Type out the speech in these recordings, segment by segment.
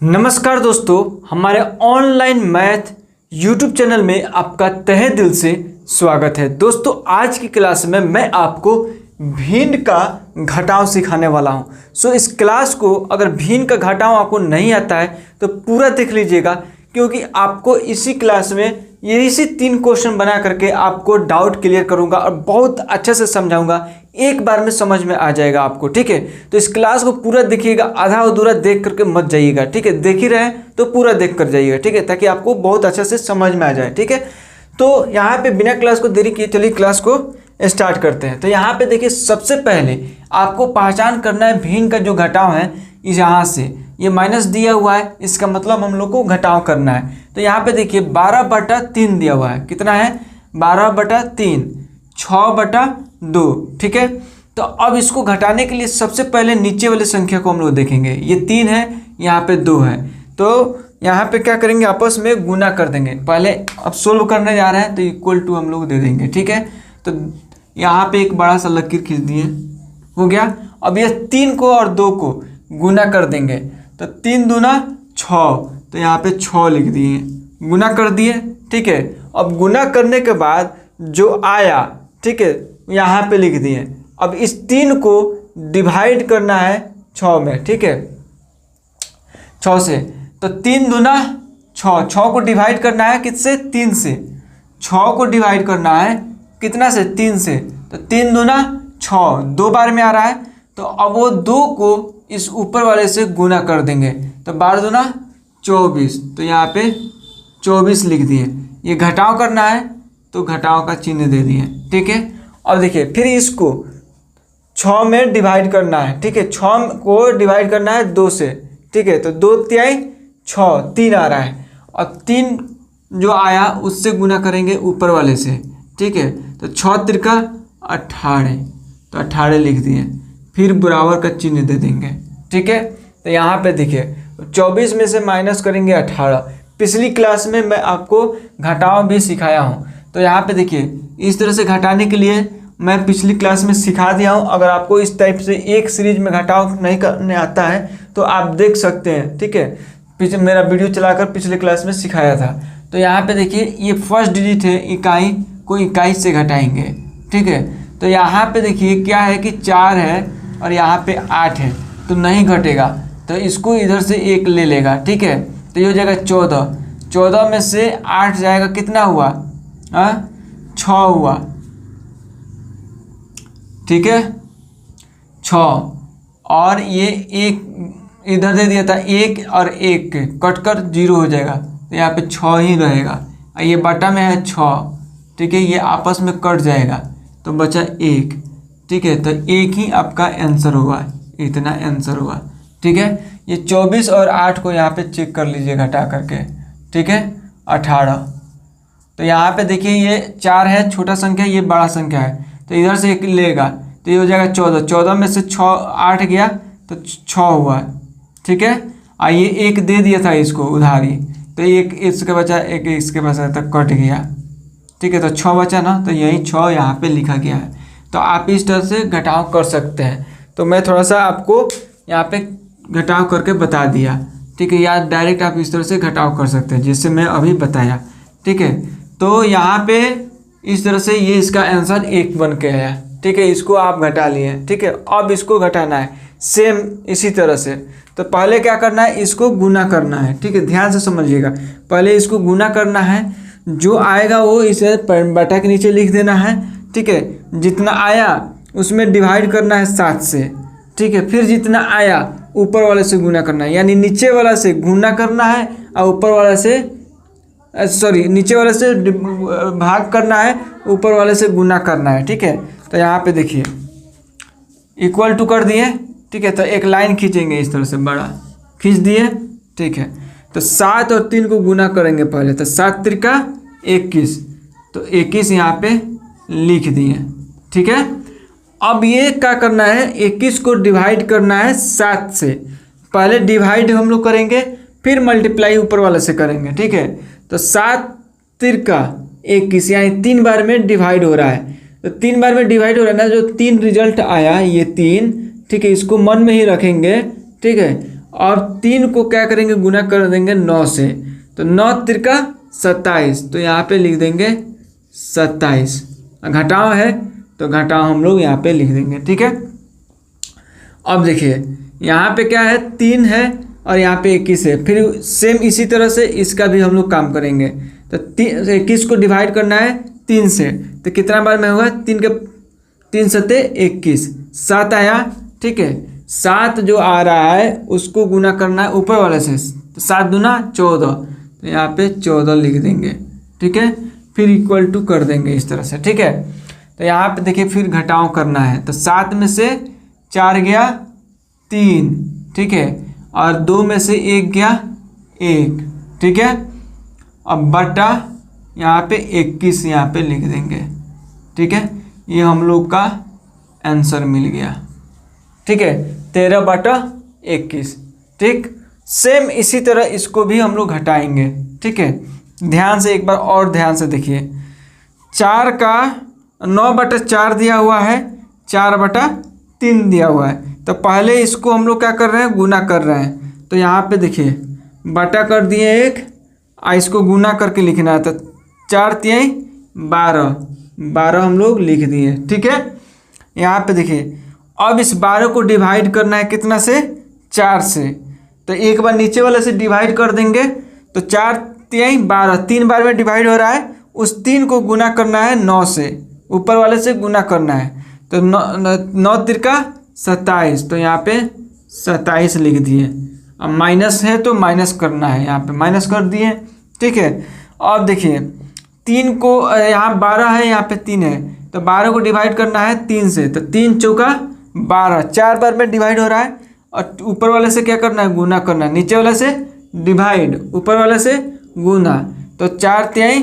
नमस्कार दोस्तों, हमारे ऑनलाइन मैथ यूट्यूब चैनल में आपका तहे दिल से स्वागत है। दोस्तों, आज की क्लास में मैं आपको भिन्न का घटाव सिखाने वाला हूं। सो इस क्लास को अगर भिन्न का घटाव आपको नहीं आता है तो पूरा देख लीजिएगा, क्योंकि आपको इसी क्लास में ये इसी 3 क्वेश्चन बना करके आपको डाउट क्लियर करूंगा और बहुत अच्छे से समझाऊंगा। एक बार में समझ में आ जाएगा आपको, ठीक है। तो इस क्लास को पूरा देखिएगा, आधा अधूरा देख करके मत जाइएगा, ठीक है। देख ही रहे हैं तो पूरा देख कर जाइएगा, ठीक है, ताकि आपको बहुत अच्छे से समझ में आ जाए, ठीक है। तो यहाँ पे बिना क्लास को देरी किए चलिए क्लास को स्टार्ट करते हैं। तो यहाँ पे देखिए, सबसे पहले आपको पहचान करना है भिन्न का जो घटाव है। इस यहाँ से ये माइनस दिया हुआ है, इसका मतलब हम लोग को घटाव करना है। तो यहाँ पे देखिए 12/3 दिया हुआ है। कितना है? 12/3, 6/2, ठीक है। तो अब इसको घटाने के लिए सबसे पहले नीचे वाली संख्या को हम लोग देखेंगे। ये 3 है, यहाँ पे 2 है, तो यहाँ पे क्या करेंगे, आपस में गुना कर देंगे। पहले अब सोल्व करने जा रहे हैं तो इक्वल टू हम लोग दे देंगे, ठीक है। तो यहाँ पे एक बड़ा सा लकीर खींच दिए, हो गया। अब ये 3 को और 2 को गुना कर देंगे, तो 3 दूना 6, तो यहाँ पे 6 लिख दिए, गुना कर दिए, ठीक है। अब गुना करने के बाद जो आया, ठीक है, यहाँ पे लिख दिए। अब इस 3 को डिवाइड करना है 6 में, ठीक है, 6 से। तो 3 दूना 6, 6 को डिवाइड करना है किससे? 3 से। 6 को डिवाइड करना है कितना से? 3 से। तो 3 दूना 6, 2 बार में आ रहा है, तो अब वो 2 को इस ऊपर वाले से गुना कर देंगे, तो 12 दूना 24, तो यहाँ पे 24 लिख दिए। ये घटाव करना है तो घटाव का चिन्ह दे दिए, ठीक है। अब देखिए, फिर इसको 6 में डिवाइड करना है, ठीक है। 6 को डिवाइड करना है 2 से, ठीक है। तो 2 तिहाई 6, 3 आ रहा है, और 3 जो आया उससे गुना करेंगे ऊपर वाले से, ठीक है। तो 6 त्रिका 18, तो 18 लिख दिए, फिर बराबर का चिन्ह दे देंगे, ठीक है। तो यहाँ पे देखिए 24 में से माइनस करेंगे 18। पिछली क्लास में मैं आपको घटाव भी सिखाया हूँ, तो यहाँ पे देखिए इस तरह से घटाने के लिए मैं पिछली क्लास में सिखा दिया हूँ। अगर आपको इस टाइप से एक सीरीज में घटाव नहीं करने आता है तो आप देख सकते हैं, ठीक है। पीछे मेरा वीडियो चलाकर पिछले क्लास में सिखाया था। तो यहाँ पे देखिए, ये फर्स्ट डिजिट है, इकाई को इकाई से घटाएंगे, ठीक है। तो यहाँ पे देखिए क्या है कि 4 है और यहाँ पे 8 है, तो नहीं घटेगा, तो इसको इधर से 1 ले लेगा, ठीक है। तो ये हो जाएगा 14, 14 में से 8 जाएगा, कितना हुआ? 6 हुआ, ठीक है, 6। और ये 1 इधर दे दिया था, 1 और 1 कटकर 0 हो जाएगा, तो यहाँ पे 6 ही रहेगा। ये बटा में है 6, ठीक है, ये आपस में कट जाएगा तो बचा 1, ठीक है। तो 1 ही आपका आंसर हुआ, इतना आंसर हुआ, ठीक है। ये 24 और 8 को यहाँ पे चेक कर लीजिए घटा करके, ठीक है, 18। तो यहाँ पे देखिए ये 4 है छोटा संख्या, ये बड़ा संख्या है, तो इधर से 1 लेगा, तो ये हो जाएगा 14, 14 में से 8 गया तो 6 हुआ, ठीक है। और ये 1 दे दिया था इसको उधारी, तो 1 इसके बचा, 1 इसके बचा, तक कट गया, ठीक है। तो 6 बचा ना, तो यही 6 यहाँ पे लिखा गया है। तो आप इस तरह से घटाव कर सकते हैं। तो मैं थोड़ा सा आपको यहाँ पे घटाव करके बता दिया, ठीक है, या डायरेक्ट आप इस तरह से घटाव कर सकते हैं जैसे मैं अभी बताया, ठीक है। तो यहाँ पे इस तरह से ये इसका आंसर 1 बन के आया, ठीक है। इसको आप घटा लिए, ठीक है। अब इसको घटाना है सेम इसी तरह से। तो पहले क्या करना है, इसको गुना करना है, ठीक है, ध्यान से समझिएगा। पहले इसको गुना करना है, जो आएगा वो इसे बटा के नीचे लिख देना है, ठीक है। जितना आया उसमें डिवाइड करना है 7 से, ठीक है। फिर जितना आया ऊपर वाले से गुना करना है, यानी नीचे वाला से गुना करना है और ऊपर वाला से नीचे वाले से भाग करना है, ऊपर वाले से गुना करना है, ठीक है। तो यहाँ पे देखिए इक्वल टू कर दिए, ठीक है। तो एक लाइन खींचेंगे इस तरह से, बड़ा खींच दिए, ठीक है। तो 7 और 3 को गुना करेंगे पहले, तो 7 त्रिका 21, तो 21 यहाँ पे लिख दिए, ठीक है। अब ये क्या करना है, 21 को डिवाइड करना है 7 से। पहले डिवाइड हम लोग करेंगे, फिर मल्टीप्लाई ऊपर वाले से करेंगे, ठीक है। तो 7 त्रिका 21, यानी 3 बार में डिवाइड हो रहा है। तो 3 बार में डिवाइड हो रहा है ना, जो 3 रिजल्ट आया ये 3, ठीक है, इसको मन में ही रखेंगे, ठीक है। और 3 को क्या करेंगे, गुना कर देंगे 9 से, तो 9 तिरका 27, तो यहाँ पे लिख देंगे 27। घटाओ है तो घटाओ हम लोग यहाँ पे लिख देंगे, ठीक है। अब देखिए यहाँ पे क्या है, 3 है और यहाँ पे 21 है। फिर सेम इसी तरह से इसका भी हम लोग काम करेंगे। तो 21 को डिवाइड करना है 3 से, तो कितना बार में होगा, 3 सत्ते 21, 7 आया, ठीक है। 7 जो आ रहा है उसको गुना करना है ऊपर वाले से, तो 7 दूना 14, तो यहाँ पे 14 लिख देंगे, ठीक है। फिर इक्वल टू कर देंगे इस तरह से, ठीक है। तो यहाँ पे देखिए फिर घटाव करना है, तो 7 में से 4 गया 3, ठीक है, और 2 में से 1 गया 1, ठीक है। अब बटा यहाँ पे 21 यहाँ पे लिख देंगे, ठीक है। ये हम लोग का आंसर मिल गया, ठीक है, 13/21, ठीक। सेम इसी तरह इसको भी हम लोग घटाएंगे, ठीक है। ध्यान से एक बार और ध्यान से देखिए, 4 का 9/4 दिया हुआ है, 4/3 दिया हुआ है, तो पहले इसको हम लोग क्या कर रहे हैं, गुना कर रहे हैं। तो यहाँ पे देखिए बटा कर दिए 1, इसको गुना करके लिखना है, तो 4 तिहाई 12 हम लोग लिख दिए, ठीक है। यहाँ पे देखिए अब इस 12 को डिवाइड करना है कितना से, 4 से, तो एक बार नीचे वाले से डिवाइड कर देंगे, तो 4 तिहाई 12, 3 बार में डिवाइड हो रहा है, उस 3 को गुना करना है 9 से, ऊपर वाले से गुना करना है, तो 9 तिरका 27, तो यहाँ पे 27 लिख दिए। अब माइनस है तो माइनस करना है, यहाँ पे माइनस कर दिए, ठीक है। अब देखिए 3 को, यहाँ 12 है, यहाँ पे 3 है, तो 12 को डिवाइड करना है 3 से, तो 3 चौका 12, 4 बार में डिवाइड हो रहा है, और ऊपर वाले से क्या करना है, गुना करना है, नीचे वाले से डिवाइड, ऊपर वाले से गुना, तो 4 तिहाई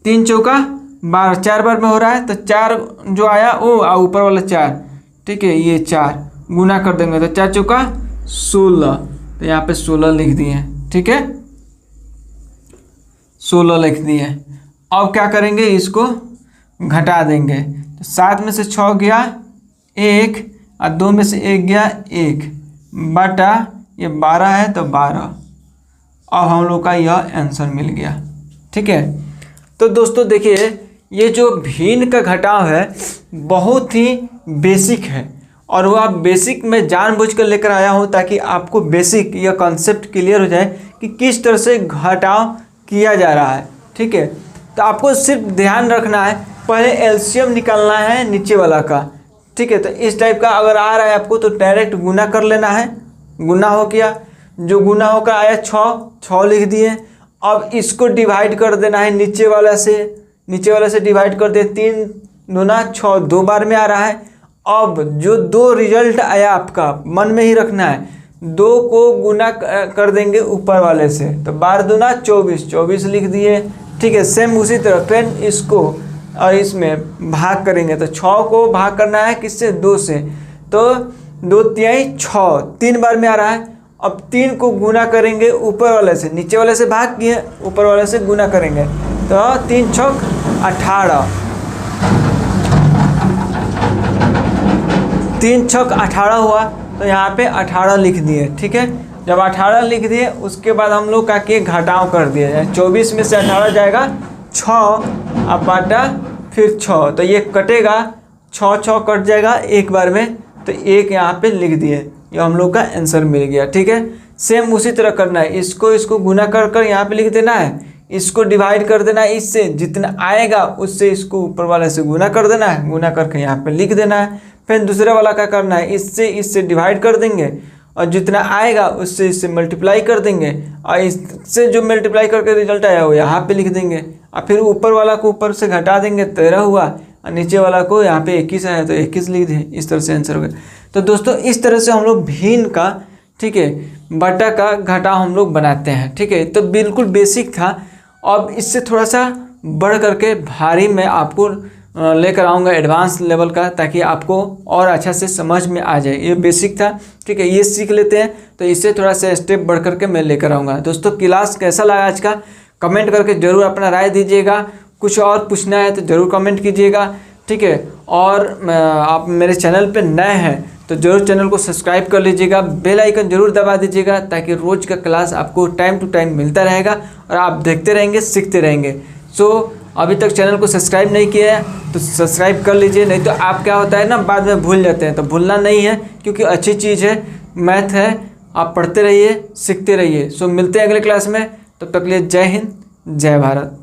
3 चौका 12, 4 बार में हो रहा है, तो 4 जो आया वो ऊपर वाला 4, ठीक है, ये 4 गुना कर देंगे, तो 4 चौका 16, तो यहाँ पे 16 लिख दिए, ठीक है, 16 लिख दिए। अब क्या करेंगे, इसको घटा देंगे, तो 7 में से 6 गया 1, और 2 में से 1 गया 1, बटा ये 12 है तो 12। अब हम लोग का यह आंसर मिल गया, ठीक है। तो दोस्तों देखिए ये जो भिन्न का घटाव है बहुत ही बेसिक है, और वो आप बेसिक में जानबूझकर लेकर आया हूँ ताकि आपको बेसिक यह कॉन्सेप्ट क्लियर हो जाए कि किस तरह से घटाव किया जा रहा है, ठीक है। तो आपको सिर्फ ध्यान रखना है, पहले एलसीएम निकालना है नीचे वाला का, ठीक है। तो इस टाइप का अगर आ रहा है आपको तो डायरेक्ट गुना कर लेना है, गुना हो गया, जो गुना होकर आया 6 लिख दिए। अब इसको डिवाइड कर देना है नीचे वाला से डिवाइड कर दिए, 3 दूना 6, 2 बार में आ रहा है। अब जो 2 रिजल्ट आया आपका मन में ही रखना है, 2 को गुना कर देंगे ऊपर वाले से, तो 12 दूना 24 लिख दिए, ठीक है। सेम उसी तरह फिर इसको और इसमें भाग करेंगे, तो 6 को भाग करना है किससे, 2 से, तो 2 तिहाई 6, 3 बार में आ रहा है। अब 3 को गुना करेंगे ऊपर वाले से, नीचे वाले से भाग किए, ऊपर वाले से गुना करेंगे, तो 3 छक 18, 3 छक 18 हुआ, तो यहाँ पे 18 लिख दिए, ठीक है। जब 18 लिख दिए उसके बाद हम लोग का के घटाव कर दिए, 24 में से 18 जाएगा 6, अब बाटा फिर 6, तो ये कटेगा, 6 कट जाएगा एक बार में, तो 1 यहाँ पे लिख दिए, ये हम लोग का आंसर मिल गया, ठीक है। सेम उसी तरह करना है, इसको गुना कर यहाँ पे लिख देना है, इसको डिवाइड कर देना है, इससे जितना आएगा उससे इसको ऊपर वाले से गुना कर देना है, गुना करके यहाँ पे लिख देना है। फिर दूसरे वाला क्या करना है, इससे डिवाइड कर देंगे, और जितना आएगा उससे इससे मल्टीप्लाई कर देंगे, और इससे जो मल्टीप्लाई करके रिजल्ट आया वो यहाँ पे लिख देंगे, और फिर ऊपर वाला को ऊपर से घटा देंगे, 13 हुआ, और नीचे वाला को यहाँ पे 21 आया तो 21 लिख दें, इस तरह से आंसर हो गया। तो दोस्तों इस तरह से हम लोग भिन्न का, ठीक है, बटा का घटाव हम लोग बनाते हैं, ठीक है। तो बिल्कुल बेसिक था, अब इससे थोड़ा सा बढ़ करके भारी मैं आपको लेकर आऊँगा एडवांस लेवल का, ताकि आपको और अच्छा से समझ में आ जाए। ये बेसिक था, ठीक है, ये सीख लेते हैं, तो इससे थोड़ा सा स्टेप बढ़ करके मैं लेकर आऊँगा। दोस्तों क्लास कैसा लगा आज का, कमेंट करके ज़रूर अपना राय दीजिएगा, कुछ और पूछना है तो ज़रूर कमेंट कीजिएगा, ठीक है। और आप मेरे चैनल पे नए हैं तो ज़रूर चैनल को सब्सक्राइब कर लीजिएगा, बेल आइकन जरूर दबा दीजिएगा ताकि रोज़ का क्लास आपको टाइम टू टाइम मिलता रहेगा और आप देखते रहेंगे, सीखते रहेंगे। सो अभी तक चैनल को सब्सक्राइब नहीं किया है तो सब्सक्राइब कर लीजिए, नहीं तो आप क्या होता है ना बाद में भूल जाते हैं। तो भूलना नहीं है क्योंकि अच्छी चीज़ है, मैथ है, आप पढ़ते रहिए, सीखते रहिए। सो मिलते हैं अगले क्लास में, तब तक के लिए जय हिंद, जय भारत।